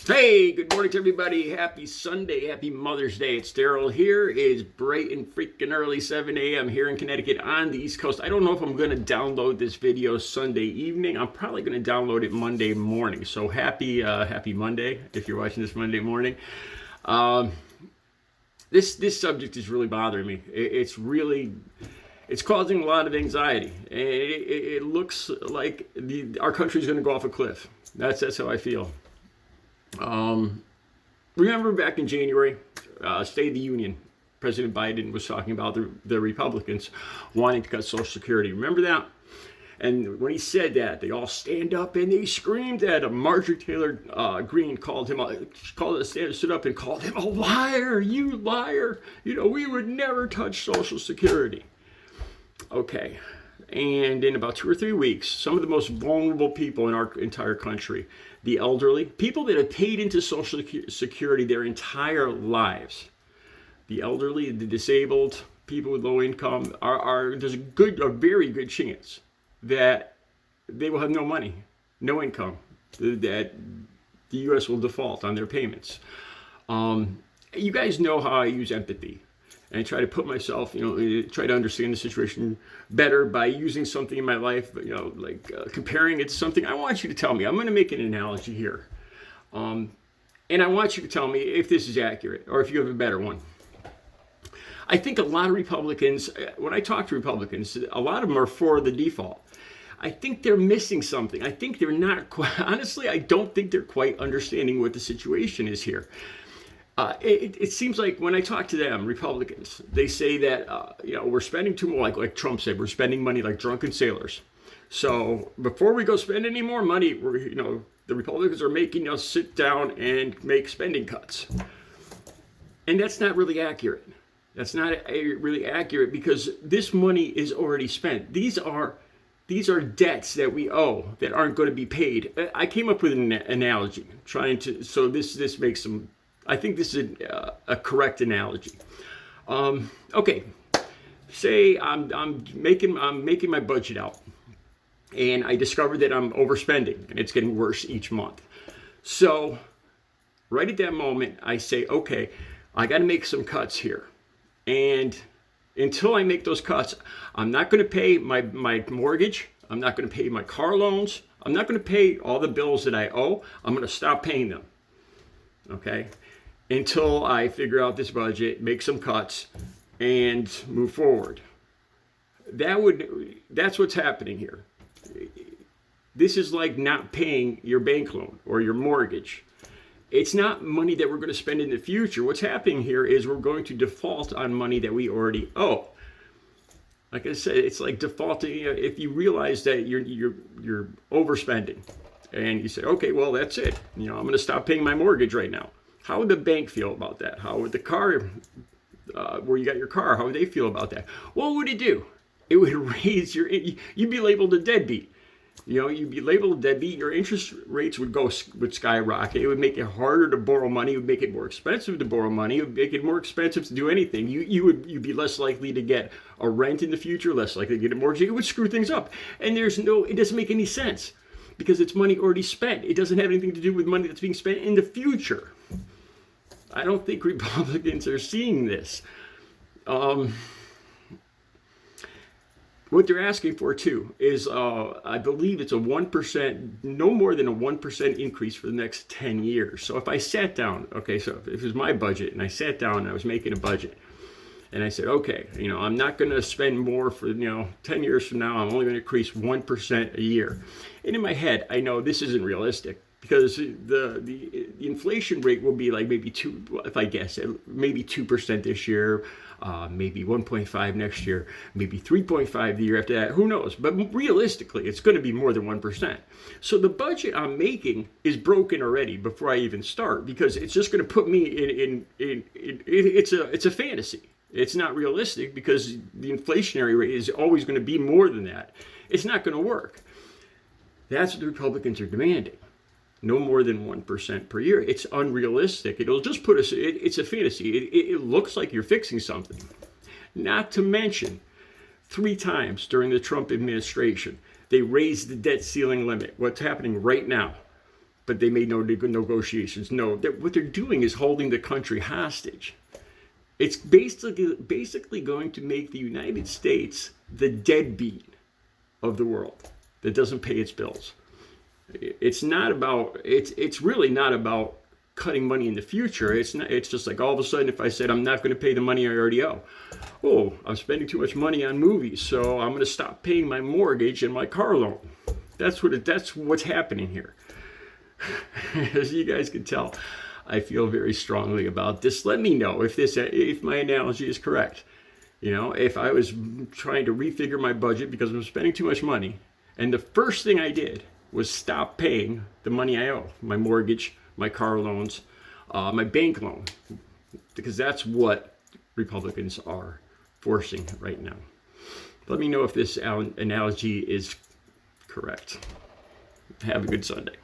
Hey, good morning to everybody. Happy Sunday. Happy Mother's Day. It's Daryl here. It's bright and freaking early 7 a.m. here in Connecticut on the East Coast. I don't know if I'm going to download this video Sunday evening. I'm probably going to download it Monday morning. So happy Monday if you're watching this Monday morning. This subject is really bothering me. It's causing a lot of anxiety. And it looks like our country's going to go off a cliff. That's how I feel. Remember back in January, State of the Union, President Biden was talking about the Republicans wanting to cut Social Security. Remember that? And when he said that, they all stand up and they screamed at him. Marjorie Taylor Greene stood up and called him a liar. You liar. You know, we would never touch Social Security. Okay. And in about 2 or 3 weeks, some of the most vulnerable people in our entire country, the elderly, people that have paid into Social Security their entire lives, the elderly, the disabled, people with low income, there's a very good chance that they will have no money, no income, that the U.S. will default on their payments. You guys know how I use empathy. And I try to put myself, try to understand the situation better by using something in my life, like comparing it to something. I want you to tell me. I'm going to make an analogy here. And I want you to tell me if this is accurate or if you have a better one. I think a lot of Republicans, when I talk to Republicans, a lot of them are for the default. I think they're missing something. I think they're not quite, honestly, I don't think they're quite understanding what the situation is here. It seems like when I talk to them, Republicans, they say that, we're spending too much, like Trump said, we're spending money like drunken sailors. So before we go spend any more money, the Republicans are making us sit down and make spending cuts. And that's not really accurate. That's not really accurate because this money is already spent. These are debts that we owe that aren't going to be paid. I came up with an analogy so this makes some. I think this is a correct analogy. Okay, say I'm making my budget out, and I discovered that I'm overspending, and it's getting worse each month. So, right at that moment, I say, okay, I got to make some cuts here, and until I make those cuts, I'm not going to pay my mortgage. I'm not going to pay my car loans. I'm not going to pay all the bills that I owe. I'm going to stop paying them. Okay. Until I figure out this budget, make some cuts, and move forward. That's what's happening here. This is like not paying your bank loan or your mortgage. It's not money that we're going to spend in the future. What's happening here is we're going to default on money that we already owe. Like I said, it's like defaulting. If you realize that you're overspending, and you say, okay, well that's it. I'm going to stop paying my mortgage right now. How would the bank feel about that? How would the car, where you got your car, how would they feel about that? What would it do? It would raise you'd be labeled a deadbeat. You'd be labeled a deadbeat. Your interest rates would skyrocket. It would make it harder to borrow money. It would make it more expensive to borrow money. It would make it more expensive to do anything. You'd be less likely to get a rent in the future, less likely to get a mortgage. It would screw things up. And it doesn't make any sense because it's money already spent. It doesn't have anything to do with money that's being spent in the future. I don't think Republicans are seeing this. What they're asking for, too, is I believe it's a 1%, no more than a 1% increase for the next 10 years. So if I sat down, okay, so if it was my budget, and I sat down and I was making a budget, and I said, okay, I'm not going to spend more for, 10 years from now. I'm only going to increase 1% a year. And in my head, I know this isn't realistic. Because the inflation rate will be like maybe 2, if I guess, maybe 2% this year, maybe 1.5 next year, maybe 3.5 the year after that. Who knows? But realistically, it's going to be more than 1%. So the budget I'm making is broken already before I even start because it's just going to put me in it's a fantasy. It's not realistic because the inflationary rate is always going to be more than that. It's not going to work. That's what the Republicans are demanding. No more than 1% per year. It's unrealistic. It'll just put us, it's a fantasy. It looks like you're fixing something. Not to mention, 3 times during the Trump administration, they raised the debt ceiling limit. What's happening right now? but they made no negotiations. No, what they're doing is holding the country hostage. It's basically going to make the United States the deadbeat of the world that doesn't pay its bills. It's really not about cutting money in the future. It's just like all of a sudden, if I said I'm not going to pay the money I already owe, I'm spending too much money on movies, so I'm going to stop paying my mortgage and my car loan. That's what's happening here. As you guys can tell, I feel very strongly about this. Let me know if my analogy is correct. If I was trying to refigure my budget because I'm spending too much money, and the first thing I did was stop paying the money I owe, my mortgage, my car loans, my bank loan, because that's what Republicans are forcing right now. Let me know if this analogy is correct. Have a good Sunday.